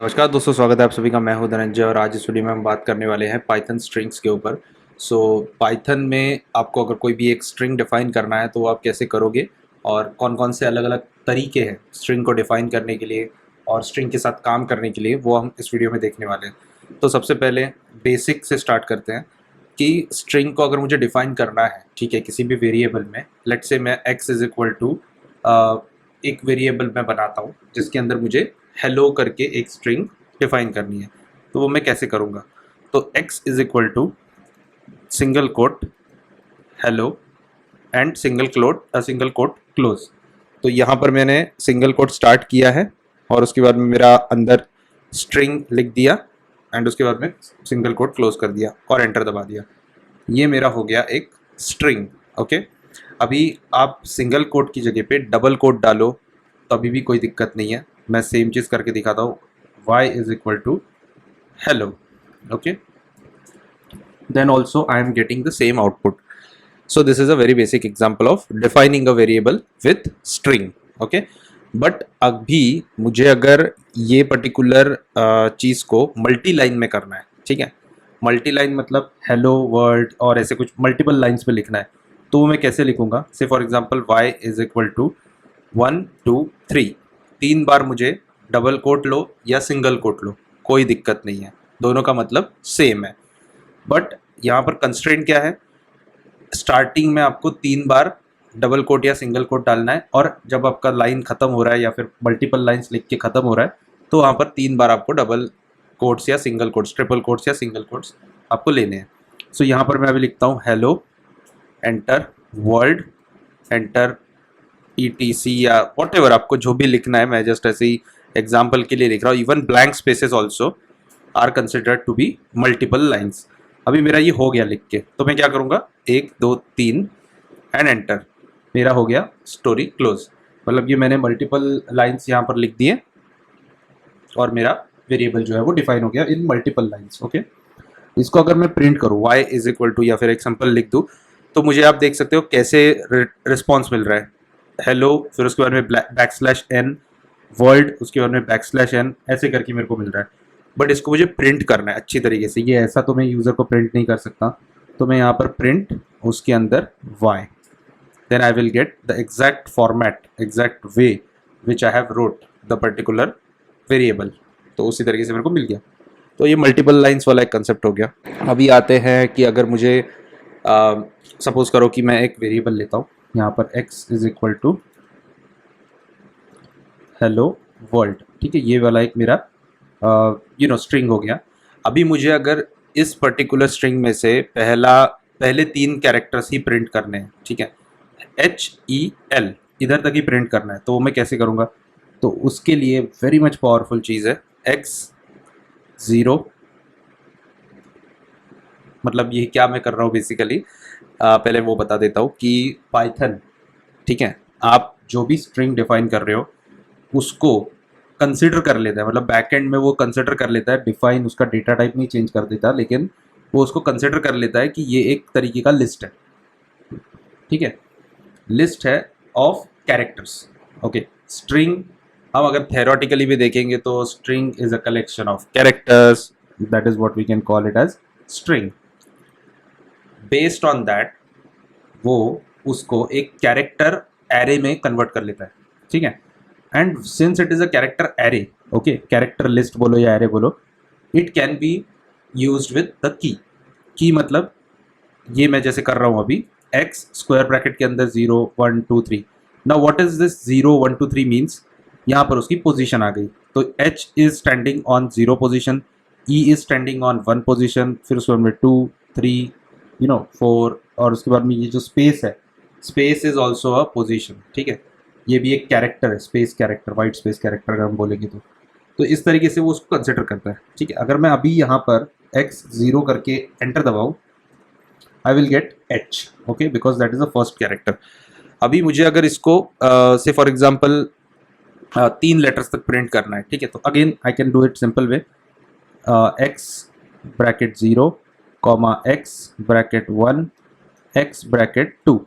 नमस्कार दोस्तों, स्वागत है आप सभी का। मैं हूं धनंजय और आज इस वीडियो में हम बात करने वाले हैं पाइथन स्ट्रिंग्स के ऊपर। पाइथन में आपको अगर कोई भी एक स्ट्रिंग डिफाइन करना है तो वो आप कैसे करोगे और कौन कौन से अलग अलग तरीके हैं स्ट्रिंग को डिफाइन करने के लिए और स्ट्रिंग के साथ काम करने के लिए, वो हम इस वीडियो में देखने वाले हैं। तो सबसे पहले बेसिक से स्टार्ट करते हैं कि स्ट्रिंग को अगर मुझे डिफाइन करना है, ठीक है, किसी भी वेरिएबल में। लेट्स से मैं x इज इक्वल टू एक वेरिएबल मैं बनाता हूँ जिसके अंदर मुझे हेलो करके एक स्ट्रिंग डिफाइन करनी है। तो वो मैं कैसे करूँगा? तो x is equal to single quote hello and single quote close. तो यहाँ पर मैंने सिंगल कोट स्टार्ट किया है और उसके बाद में मेरा अंदर स्ट्रिंग लिख दिया एंड उसके बाद में सिंगल कोट क्लोज कर दिया और एंटर दबा दिया। ये मेरा हो गया एक स्ट्रिंग। ओके, अभी आप सिंगल कोट की जगह पे डबल कोट डालो तो अभी भी कोई दिक्कत नहीं है। मैं सेम चीज़ करके दिखाता हूँ। y is equal to hello. Okay, then also I am getting the same output. So this is a very basic example of defining a variable with string. Okay, but अभी मुझे अगर ये पर्टिकुलर चीज़ को multi line में करना है, ठीक है, मल्टी लाइन मतलब हेलो वर्ल्ड और ऐसे कुछ मल्टीपल लाइंस पे लिखना है, तो वो मैं कैसे लिखूंगा? Say for example y is equal to 1 2 3, 3 बार मुझे डबल कोट लो या सिंगल कोट लो, कोई दिक्कत नहीं है, दोनों का मतलब सेम है। बट यहाँ पर कंस्ट्रेंट क्या है? स्टार्टिंग में आपको 3 बार डबल कोट या सिंगल कोट डालना है और जब आपका लाइन खत्म हो रहा है या फिर मल्टीपल लाइंस लिख के खत्म हो रहा है तो वहाँ पर 3 बार आपको डबल कोट्स या सिंगल कोट्स, ट्रिपल कोट्स या सिंगल कोट्स आपको लेने हैं। सो यहाँ पर मैं अभी लिखता हूँ hello enter world enter ETC या वॉट एवर आपको जो भी लिखना है। मैं जस्ट ऐसे ही एग्जाम्पल के लिए लिख रहा हूँ। Even blank spaces also are considered to be multiple lines. अभी मेरा ये हो गया लिख के, तो मैं क्या करूँगा? 1 2 3 एंड एंटर। मेरा हो गया स्टोरी क्लोज। मतलब ये मैंने मल्टीपल लाइन्स यहाँ पर लिख दिए और मेरा वेरिएबल जो है वो डिफाइन हो गया इन मल्टीपल लाइन्स। ओके, इसको अगर मैं प्रिंट करूँ y इज इक्वल टू या फिर एक सिंपल लिख दूँ तो मुझे आप देख सकते हो कैसे रिस्पॉन्स मिल रहा है। हेलो, फिर उसके बाद में बैकस्लैश n, वर्ल्ड, उसके बाद में बैकस्लैश n, ऐसे करके मेरे को मिल रहा है। बट इसको मुझे प्रिंट करना है अच्छी तरीके से। ये ऐसा तो मैं यूज़र को प्रिंट नहीं कर सकता, तो मैं यहाँ पर प्रिंट उसके अंदर y, then I will get the exact format, exact way which I have wrote the particular variable. तो उसी तरीके से मेरे को मिल गया। तो ये मल्टीपल लाइंस वाला एक कंसेप्ट हो गया। अभी आते हैं कि अगर मुझे सपोज करो कि मैं एक वेरिएबल लेता हूँ यहाँ पर x is equal to hello world, ठीक है, ये वाला एक मेरा स्ट्रिंग हो गया। अभी मुझे अगर इस पर्टिकुलर स्ट्रिंग में से पहले 3 कैरेक्टर्स ही प्रिंट करने हैं, ठीक है, HEL इधर तक ही प्रिंट करना है, तो वो मैं कैसे करूँगा? तो उसके लिए वेरी मच पावरफुल चीज़ है x0। मतलब ये क्या मैं कर रहा हूँ बेसिकली, पहले वो बता देता हूँ कि पाइथन, ठीक है, आप जो भी स्ट्रिंग डिफाइन कर रहे हो उसको कंसिडर कर लेता है। मतलब बैकएंड में वो कंसिडर कर लेता है, डिफाइन उसका डेटा टाइप नहीं चेंज कर देता, लेकिन वो उसको कंसिडर कर लेता है कि ये एक तरीके का लिस्ट है, ठीक है, लिस्ट है ऑफ कैरेक्टर्स। ओके, स्ट्रिंग हम अगर थेरोटिकली भी देखेंगे तो string is a collection of characters, that is what we can call it as string. Based on that वो उसको एक कैरेक्टर एरे में कन्वर्ट कर लेता है, ठीक है। And since it is a character array, okay, character list बोलो या एरे बोलो, it can be used with the key मतलब ये मैं जैसे कर रहा हूँ अभी, x स्क्वायर ब्रैकेट के अंदर 0 1 2 3। Now what is this 0 1 2 3 means? यहाँ पर उसकी पोजीशन आ गई। तो h is standing on 0 position, e is standing on 1 position, फिर उसके बाद में 2 3 4, और उसके बाद में ये जो स्पेस है, space is also a position, ठीक है। ये भी एक कैरेक्टर है, space character, white space character अगर हम बोलेंगे तो इस तरीके से वो उसको कंसिडर करता है, ठीक है। अगर मैं अभी यहाँ पर x0 करके एंटर दबाऊँ, I will get h, okay, because that is the first character. अभी मुझे अगर इसको से फॉर एग्जाम्पल 3 लेटर्स तक प्रिंट करना है, ठीक है, तो again I can do it simple way, x bracket 0 comma x bracket 1 x bracket 2।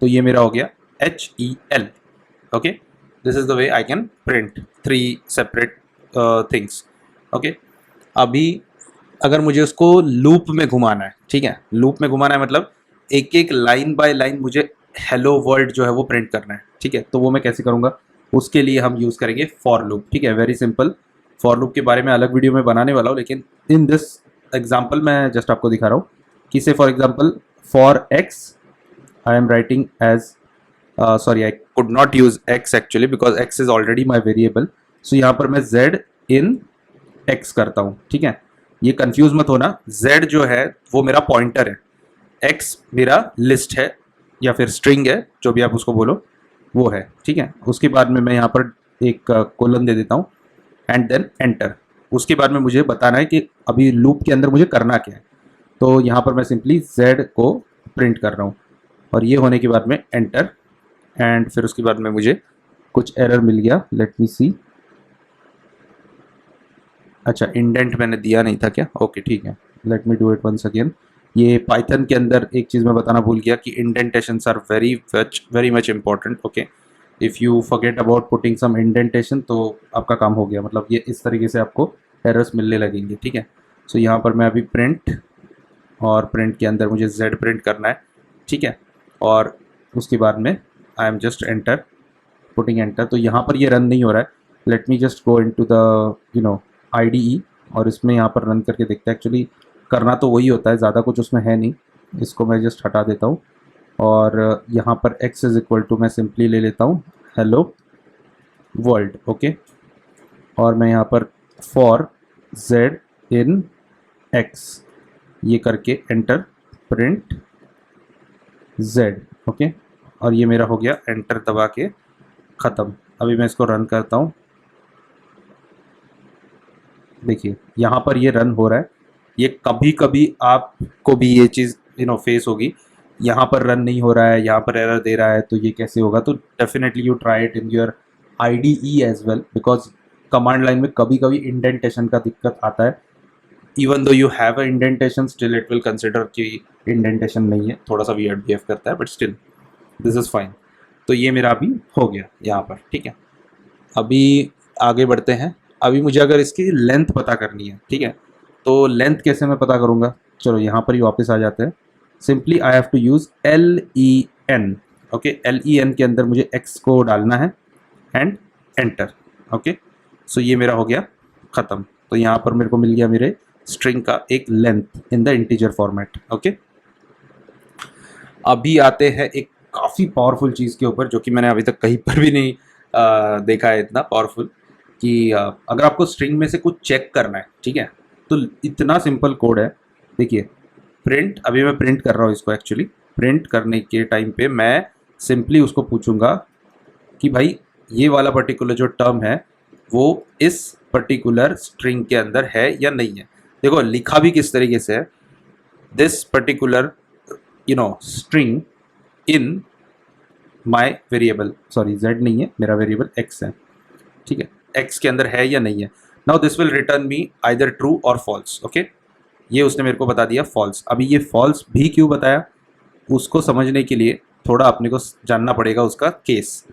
तो ये मेरा हो गया HEL। Okay, this is the way I can print 3 separate things. Okay. अभी अगर मुझे उसको लूप में घुमाना है, ठीक है, लूप में घुमाना है मतलब एक एक लाइन बाय लाइन मुझे हेलो वर्ल्ड जो है वो प्रिंट करना है, ठीक है। तो वो मैं कैसे करूँगा, उसके लिए हम यूज़ करेंगे फॉर लूप, ठीक है, वेरी सिंपल। फॉर लूप के बारे में अलग वीडियो में बनाने वाला हूँ, लेकिन इन दिस एग्जाम्पल मैं जस्ट आपको दिखा रहा हूँ कि say for example for X I am writing as sorry, I could not use x actually because x is already my variable. So यहाँ पर मैं z in x करता हूँ, ठीक है। ये कंफ्यूज मत होना, z जो है वो मेरा पॉइंटर है, x मेरा लिस्ट है या फिर स्ट्रिंग है, जो भी आप उसको बोलो वो है, ठीक है। उसके बाद में मैं यहाँ पर एक कोलन दे देता हूँ एंड देन एंटर। उसके बाद में मुझे बताना है कि अभी लूप के अंदर मुझे करना क्या है। तो यहाँ पर मैं सिंपली z को प्रिंट कर रहा हूँ और ये होने के बाद में एंटर, एंड फिर उसके बाद में मुझे कुछ एरर मिल गया, लेट मी सी। अच्छा, इंडेंट मैंने दिया नहीं था क्या, ओके ठीक है, let me do it once again. ये पाइथन के अंदर एक चीज़ मैं बताना भूल गया कि indentations are very much important, okay. If you forget about putting some indentation तो आपका काम हो गया, मतलब ये इस तरीके से आपको एरर्स मिलने लगेंगे, ठीक है। सो यहाँ पर मैं अभी प्रिंट, और प्रिंट के अंदर मुझे z प्रिंट करना है, ठीक है। और उसके बाद में I am just enter, putting enter. तो यहाँ पर ये रन नहीं हो रहा है, let me just go into the IDE और इसमें यहाँ पर रन करके देखते हैं। एक्चुअली करना तो वही होता है, ज़्यादा कुछ उसमें है नहीं। इसको मैं जस्ट हटा देता हूँ और यहाँ पर x इज इक्वल टू मैं सिंपली ले लेता हूँ हेलो वर्ल्ड, ओके। और मैं यहाँ पर फॉर z इन x ये करके एंटर, प्रिंट z, ओके। और ये मेरा हो गया, एंटर दबा के ख़त्म। अभी मैं इसको रन करता हूँ, देखिए यहाँ पर ये रन हो रहा है। ये कभी कभी आपको भी ये चीज़ फेस होगी, यहाँ पर रन नहीं हो रहा है, यहाँ पर एरर दे रहा है, तो ये कैसे होगा। तो definitely you try it in your IDE as well, because command line में कभी कभी इंडेंटेशन का दिक्कत आता है। Even though you have a indentation, still it will consider कि इंडेंटेशन नहीं है, थोड़ा सा वियर्ड बिहेव करता है, but still this is fine. तो ये मेरा अभी हो गया यहाँ पर, ठीक है। अभी आगे बढ़ते हैं। अभी मुझे अगर इसकी लेंथ पता करनी है, ठीक है, तो लेंथ कैसे मैं पता करूँगा, चलो यहाँ पर ही वापस आ जाते हैं। Simply I have to use LEN, okay. LEN के अंदर मुझे x को डालना है एंड एंटर, ओके। सो ये मेरा हो गया ख़त्म। तो यहाँ पर मेरे को मिल गया मेरे स्ट्रिंग का एक length in the integer format, okay. अभी आते हैं एक काफ़ी पावरफुल चीज़ के ऊपर, जो कि मैंने अभी तक कहीं पर भी नहीं देखा है इतना पावरफुल, कि अगर आपको स्ट्रिंग में से कुछ चेक करना है, ठीक है, तो इतना सिंपल कोड है। देखिए प्रिंट, अभी मैं प्रिंट कर रहा हूँ इसको, एक्चुअली प्रिंट करने के टाइम पे मैं सिंपली उसको पूछूंगा कि भाई ये वाला पर्टिकुलर जो टर्म है वो इस पर्टिकुलर स्ट्रिंग के अंदर है या नहीं है। देखो लिखा भी किस तरीके से है, this particular string in my variable, sorry z नहीं है, मेरा वेरिएबल x है, ठीक है, x के अंदर है या नहीं है। Now this will return me either true और फॉल्स, ओके। ये उसने मेरे को बता दिया फॉल्स। अभी ये फॉल्स भी क्यों बताया, उसको समझने के लिए थोड़ा अपने को जानना पड़ेगा उसका केस,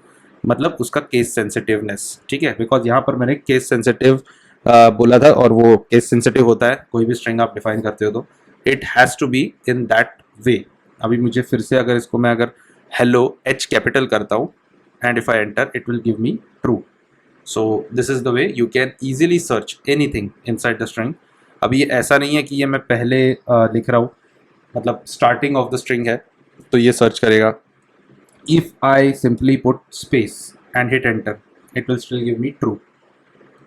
मतलब उसका केस सेंसिटिवनेस, ठीक है। बिकॉज यहाँ पर मैंने केस सेंसिटिव बोला था, और वो केस सेंसिटिव होता है, कोई भी स्ट्रिंग आप डिफाइन करते हो तो it has to be in that way. अभी मुझे फिर से अगर इसको मैं अगर हेलो H कैपिटल करता हूँ and if I enter it will give me true. So this is the way you can easily search anything inside the string. अभी ये ऐसा नहीं है कि ये मैं पहले लिख रहा हूँ, मतलब स्टार्टिंग ऑफ द स्ट्रिंग है तो ये सर्च करेगा। If I simply put space and hit enter it will still give me true.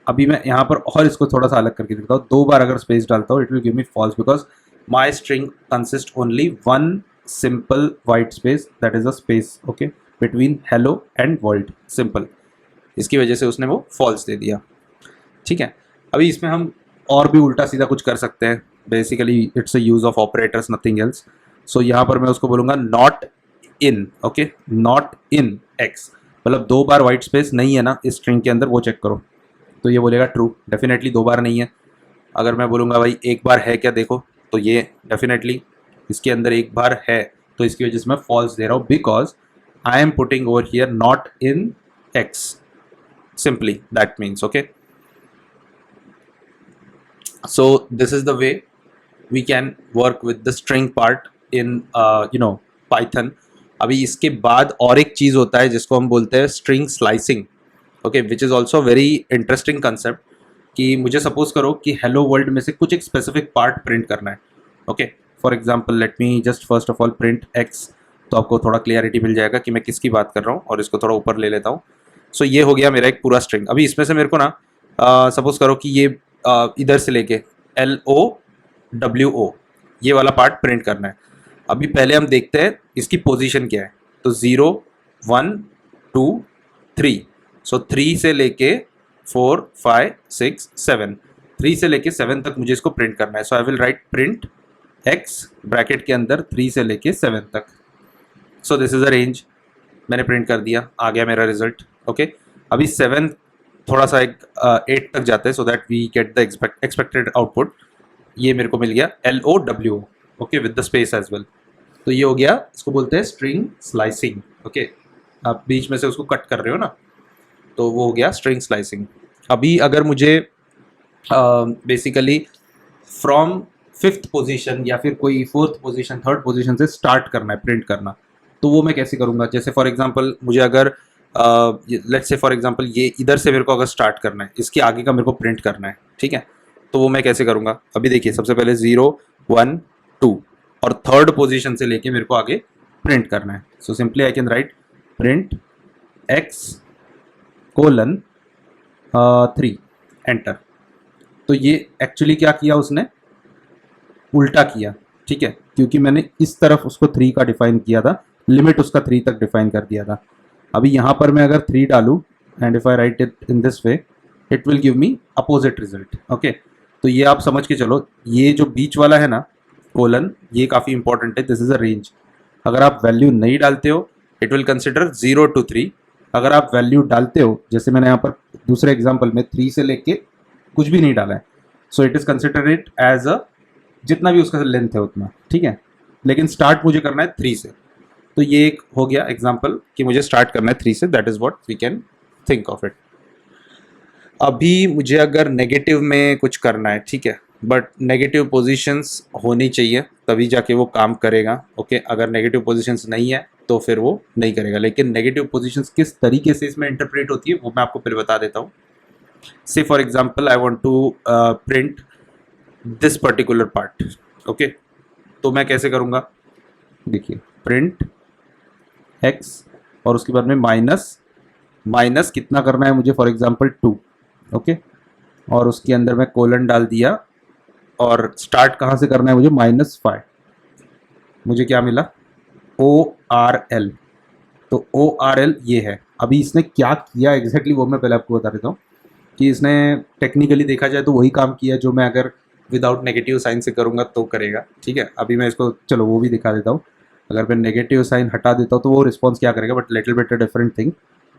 अभी मैं यहाँ पर और इसको थोड़ा सा अलग करके देखता हूँ, 2 बार अगर स्पेस डालता हूँ it will give me false, because my string consist only one simple white space, that is a space, okay, between hello and world, simple. इसकी वजह से उसने वो फॉल्स दे दिया, ठीक है। अभी इसमें हम और भी उल्टा सीधा कुछ कर सकते हैं, basically it's a use of operators, nothing else. So यहाँ पर मैं उसको बोलूँगा not in, okay, not in x, मतलब 2 बार वाइट स्पेस नहीं है ना इस स्ट्रिंग के अंदर, वो चेक करो। तो ये बोलेगा ट्रू, डेफिनेटली 2 बार नहीं है। अगर मैं बोलूँगा भाई 1 बार है क्या देखो, तो ये डेफिनेटली इसके अंदर 1 बार है, तो इसकी वजह से मैं फॉल्स दे रहा हूँ, because I am putting over here not in x, simply that means, okay. So this is the way we can work with the string part in Python. अभी इसके बाद और एक चीज़ होता है जिसको हम बोलते हैं string slicing, okay, which is also very interesting concept. कि मुझे सपोज करो कि हेलो वर्ल्ड में से कुछ एक स्पेसिफिक पार्ट प्रिंट करना है, okay. For example let me just first of all print x, तो आपको थोड़ा क्लियरिटी मिल जाएगा कि मैं किसकी बात कर रहा हूँ, और इसको थोड़ा ऊपर ले लेता हूँ। सो ये हो गया मेरा एक पूरा स्ट्रिंग। अभी इसमें से मेरे को ना सपोज करो कि ये इधर से लेके LOWO ये वाला पार्ट प्रिंट करना है। अभी पहले हम देखते हैं इसकी पोजीशन क्या है। तो 0 1 2 3, सो 3 से लेके 4 5 6 7, 3 से लेके 7 तक मुझे इसको प्रिंट करना है। So I will write print x bracket के अंदर 3 से लेके 7 तक। So this is a range, मैंने प्रिंट कर दिया, आ गया मेरा रिजल्ट, ओके। अभी 7 थोड़ा सा एक 8 तक जाता है, so that we get the expected output. ये मेरे को मिल गया LOWO, okay, with the space as well. तो ये हो गया, इसको बोलते हैं स्ट्रिंग स्लाइसिंग, ओके। आप बीच में से उसको कट कर रहे हो ना, तो वो हो गया स्ट्रिंग स्लाइसिंग। अभी अगर मुझे बेसिकली फ्रॉम फिफ्थ पोजीशन या फिर कोई फोर्थ पोजीशन थर्ड पोजीशन से स्टार्ट करना है प्रिंट करना, तो वो मैं कैसे करूँगा? जैसे फॉर एग्जांपल मुझे अगर लेट्स से फॉर एग्जांपल ये इधर से मेरे को अगर स्टार्ट करना है, इसके आगे का मेरे को प्रिंट करना है, ठीक है, तो वो मैं कैसे करूँगा? अभी देखिए, सबसे पहले 0 1 2 और थर्ड पोजीशन से लेके मेरे को आगे प्रिंट करना है। So simply I can write print x colon 3 enter. तो ये एक्चुअली क्या किया उसने? उल्टा किया, ठीक है, क्योंकि मैंने इस तरफ उसको 3 का डिफाइन किया था, लिमिट उसका 3 तक डिफाइन कर दिया था। अभी यहाँ पर मैं अगर 3 डालूँ and if I right it in this way, it will give me opposite result, okay. तो ये आप समझ के चलो, ये जो बीच वाला है ना कोलन, ये काफ़ी इंपॉर्टेंट है, दिस इज अ रेंज। अगर आप वैल्यू नहीं डालते हो, इट विल कंसिडर 0 to 3। अगर आप वैल्यू डालते हो, जैसे मैंने यहाँ पर दूसरे एग्जाम्पल में 3 से लेके कुछ भी नहीं डाला है, so it is consider it as a जितना भी उसका लेंथ है उतना, ठीक है। लेकिन स्टार्ट मुझे करना है 3 से। तो ये एक हो गया एग्जाम्पल कि मुझे स्टार्ट करना है 3 से, that is what we can think of it. अभी मुझे अगर नेगेटिव में कुछ करना है, ठीक है, बट नेगेटिव पोजीशंस होनी चाहिए तभी जाके वो काम करेगा, ओके। अगर नेगेटिव पोजीशंस नहीं है तो फिर वो नहीं करेगा। लेकिन नेगेटिव पोजीशंस किस तरीके से इसमें इंटरप्रेट होती है वो मैं आपको फिर बता देता हूँ। Say for example I want to print this particular part, okay. तो मैं कैसे करूँगा? देखिए, प्रिंट एक्स और उसके बाद में माइनस, माइनस कितना करना है मुझे? For example 2, okay. और उसके अंदर मैं कोलन डाल दिया, और स्टार्ट कहाँ से करना है मुझे? -5। मुझे क्या मिला? ORL। तो ORL ये है। अभी इसने क्या किया एग्जैक्टली वो मैं पहले आपको बता देता हूँ कि इसने टेक्निकली देखा जाए तो वही काम किया जो मैं अगर विदाउट नेगेटिव साइन से करूँगा तो करेगा, ठीक है। अभी मैं इसको चलो वो भी दिखा देता हूँ। अगर मैं नेगेटिव साइन हटा देता हूँ तो वो रिस्पॉन्स क्या करेगा, but little bit different thing.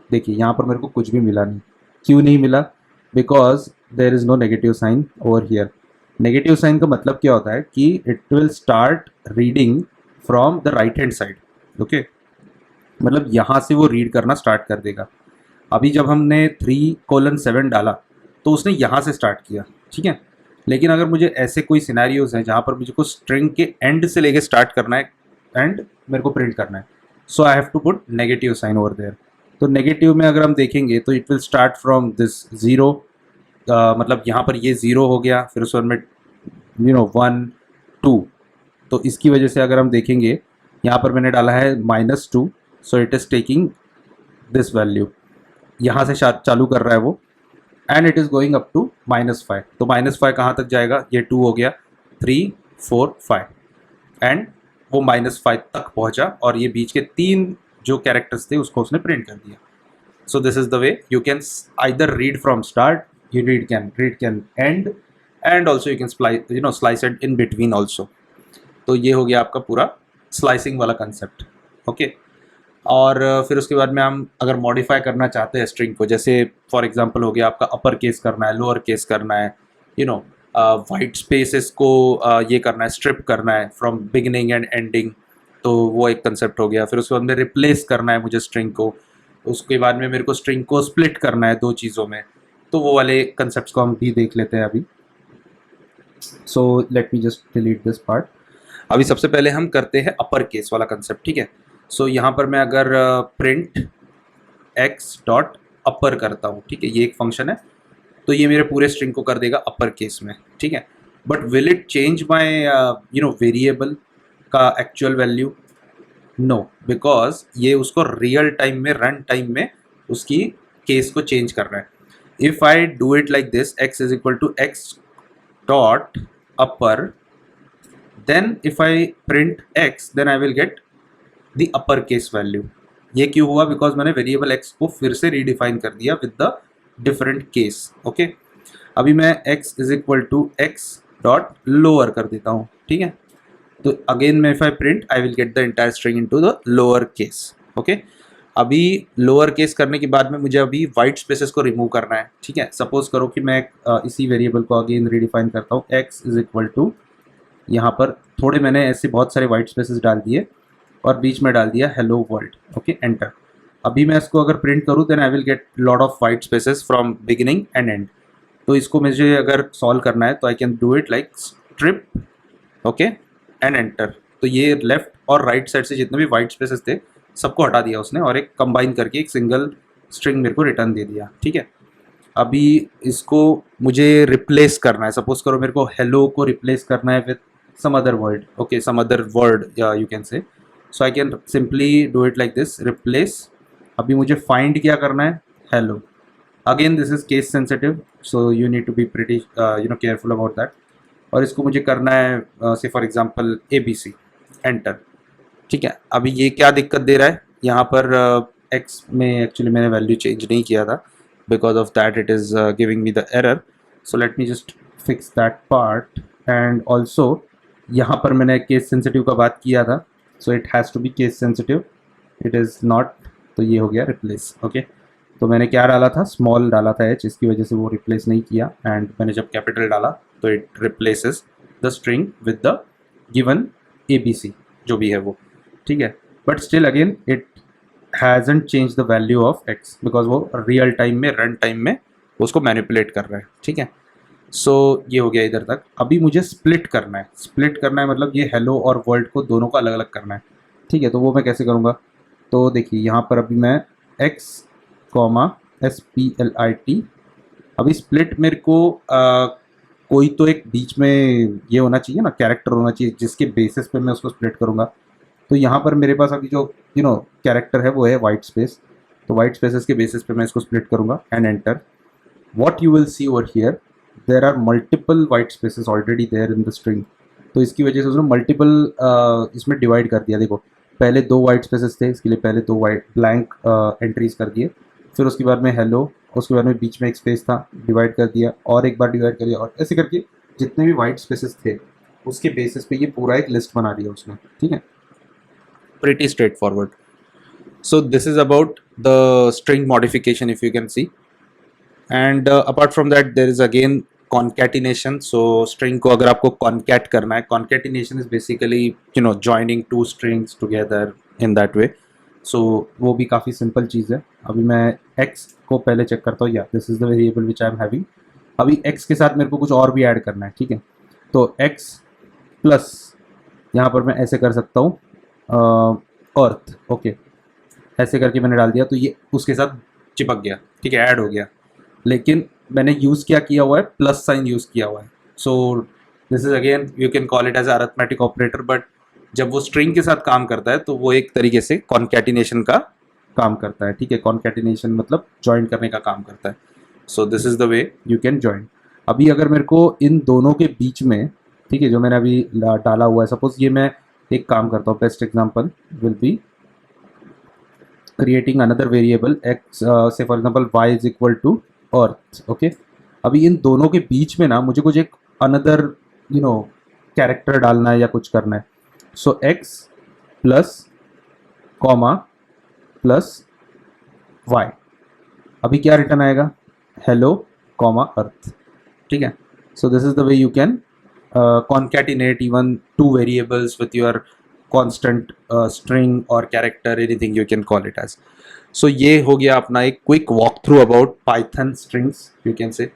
देखिए यहाँ पर मेरे को कुछ भी मिला नहीं। क्यों नहीं मिला? Because there is no negative sign over here. Negative sign का मतलब क्या होता है कि it will start reading from the right hand side, okay. मतलब यहाँ से वो रीड करना स्टार्ट कर देगा। अभी जब हमने 3:7 डाला तो उसने यहाँ से स्टार्ट किया, ठीक है। लेकिन अगर मुझे ऐसे कोई सिनेरियोज हैं जहाँ पर मुझे को स्ट्रिंग के एंड से लेके स्टार्ट करना है एंड मेरे को प्रिंट करना है, so I have to put negative sign over there. तो नेगेटिव में अगर हम देखेंगे तो it will start from this 0, मतलब यहाँ पर ये 0 हो गया, फिर उस में 1 2। तो इसकी वजह से अगर हम देखेंगे यहाँ पर मैंने डाला है -2, so it is taking this value, यहाँ से चालू कर रहा है वो, and it is going up to -5। तो -5 कहाँ तक जाएगा? ये 2 हो गया, 3 4 5, एंड वो -5 तक पहुँचा, और ये बीच के 3 जो कैरेक्टर्स थे उसको उसने प्रिंट कर दिया। सो this is the way you can either read from start, you read can end, and also you can slice it in between also। तो ये हो गया आपका पूरा स्लाइसिंग वाला कंसेप्ट, ओके। और फिर उसके बाद में हम अगर मॉडिफाई करना चाहते हैं स्ट्रिंग को, जैसे फॉर एग्जांपल हो गया आपका अपर केस करना है, लोअर केस करना है, वाइट स्पेसेस को ये करना है, स्ट्रिप करना है फ्रॉम बिगिनिंग एंड एंडिंग, तो वो एक कंसेप्ट हो गया। फिर उसके बाद में रिप्लेस करना है मुझे स्ट्रिंग को, उसके बाद में मेरे को स्ट्रिंग को स्प्लिट करना है 2 चीज़ों में, तो वो वाले कंसेप्ट को हम भी देख लेते हैं अभी। सो let me just delete this part. अभी सबसे पहले हम करते हैं अपर केस वाला कंसेप्ट, ठीक है। सो यहाँ पर मैं अगर प्रिंट एक्स डॉट अपर करता हूँ, ठीक है, ये एक फंक्शन है, तो ये मेरे पूरे स्ट्रिंग को कर देगा अपर केस में, ठीक है। But will it change my variable का एक्चुअल वैल्यू? नो, बिकॉज ये उसको रियल टाइम में, रन टाइम में उसकी केस को चेंज कर रहा है। If I do it like this, x is equal to X dot upper, then if I print x, then I will get the upper case value. ये क्यों हुआ? बिकॉज मैंने वेरिएबल x को फिर से रीडिफाइन कर दिया with the different case, okay. अभी मैं x is equal to X dot lower कर देता हूँ, ठीक है। तो अगेन मैं if I print, I will get the entire string into the lower case, okay. अभी लोअर केस करने के बाद में मुझे अभी वाइट स्पेसेस को रिमूव करना है, ठीक है। सपोज करो कि मैं इसी वेरिएबल को अगेन रीडिफाइन करता हूँ, x इज इक्वल टू, यहाँ पर थोड़े मैंने ऐसे बहुत सारे वाइट स्पेसेस डाल दिए और बीच में डाल दिया हेलो वर्ल्ड, ओके, एंटर। अभी मैं इसको अगर प्रिंट करूँ, then I will get lot of white spaces from beginning and end. तो इसको मुझे अगर सॉल्व करना है तो I can do it like strip, okay, and enter. तो ये लेफ्ट और राइट साइड से जितने भी वाइट स्पेसेस थे सबको हटा दिया उसने और एक कंबाइन करके एक सिंगल स्ट्रिंग मेरे को रिटर्न दे दिया, ठीक है। अभी इसको मुझे रिप्लेस करना है। सपोज करो मेरे को हेलो को रिप्लेस करना है with some other word, okay, some other word या you can say. So I can simply do it like this, replace. अभी मुझे फाइंड क्या करना है? Hello. Again this is case sensitive, so you need to be pretty careful about that. और इसको मुझे करना है से फॉर एग्जांपल ABC, एंटर, ठीक है। अभी ये क्या दिक्कत दे रहा है यहाँ पर? एक्स में एक्चुअली मैंने वैल्यू चेंज नहीं किया था, because of that it is giving me the error. So let me just fix that part. And also यहाँ पर मैंने केस सेंसिटिव का बात किया था, so it has to be case sensitive, it is not. तो ये हो गया रिप्लेस, ओके। तो मैंने क्या डाला था? स्मॉल डाला था h, इसकी वजह से वो रिप्लेस नहीं किया। एंड मैंने जब कैपिटल डाला तो it replaces the string with the given ABC जो भी है वो, ठीक है। But still again it hasn't change the value of x, because वो रियल टाइम में, रन टाइम में उसको मैनिपुलेट कर रहा है, ठीक है। सो ये हो गया इधर तक। अभी मुझे स्प्लिट करना है। स्प्लिट करना है मतलब ये हेलो और वर्ल्ड को दोनों को अलग अलग करना है, ठीक है। तो वो मैं कैसे करूँगा? तो देखिए यहाँ पर अभी मैं x कॉमा SPLIT, अभी स्प्लिट मेरे को कोई तो एक बीच में ये होना चाहिए ना, कैरेक्टर होना चाहिए जिसके बेसिस पे मैं उसको स्प्लिट करूँगा। तो यहाँ पर मेरे पास अभी जो कैरेक्टर है वो है वाइट स्पेस। तो वाइट स्पेसेस के बेसिस पे मैं इसको स्प्लिट करूँगा and enter. What you will see over here, there are multiple white spaces already there in the string. तो इसकी वजह से उसने मल्टीपल इसमें डिवाइड कर दिया। देखो पहले 2 वाइट स्पेसेस थे, इसके लिए पहले 2 वाइट ब्लैंक एंट्रीज कर दिए, फिर उसके बाद में हेलो, उसके बाद में बीच में एक स्पेस था, डिवाइड कर दिया, और एक बार डिवाइड कर दिया, और ऐसे करके जितने भी वाइट स्पेसेस थे उसके बेसिस पे ये पूरा एक लिस्ट बना दिया उसने, ठीक है। Pretty straightforward. So this is about the string modification, if you can see. And apart from that there is again concatenation. So string को अगर आपको concat करना है, concatenation is basically joining 2 strings together in that way. So वो भी काफ़ी simple चीज़ है। अभी मैं x को पहले चेक करता हूँ, या this is the variable which I am having. अभी x के साथ मेरे को कुछ और भी ऐड करना है, ठीक है। तो x प्लस यहाँ पर मैं ऐसे कर सकता हूँ अर्थ, ओके, ऐसे करके मैंने डाल दिया तो ये उसके साथ चिपक गया, ठीक है, ऐड हो गया। लेकिन मैंने यूज़ क्या किया हुआ है? प्लस साइन यूज़ किया हुआ है। So this is again you can call it as arithmetic operator, but जब वो स्ट्रिंग के साथ काम करता है तो वो एक तरीके से कॉन्कैटिनेशन का काम करता है, ठीक है। कॉन्कैटिनेशन मतलब ज्वाइन करने का काम करता है। So this is the way you can join. अभी अगर मेरे को इन दोनों के बीच में, ठीक है, जो मैंने अभी डाला हुआ है, सपोज ये मैं एक काम करता हूँ, best example will be creating another variable x, say for example y is equal to earth, okay. अभी इन दोनों के बीच में ना मुझे कुछ एक अनदर कैरेक्टर डालना है या कुछ करना है। सो x plus comma plus y, अभी क्या रिटर्न आएगा? हेलो कॉमा अर्थ, ठीक है। So this is the way you can concatenate even 2 variables with your constant string or character, anything you can call it as. So ये हो गया अपना एक quick walk through about Python strings, you can say.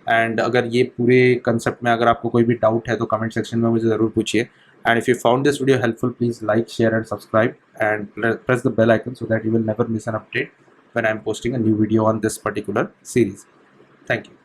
And अगर ये पूरे concept में अगर आपको कोई भी डाउट है तो कमेंट सेक्शन में मुझे ज़रूर पूछिए. And if you found this video helpful, please like, share and subscribe and press the bell icon so that you will never miss an update when I am posting a new video on this particular series. Thank you.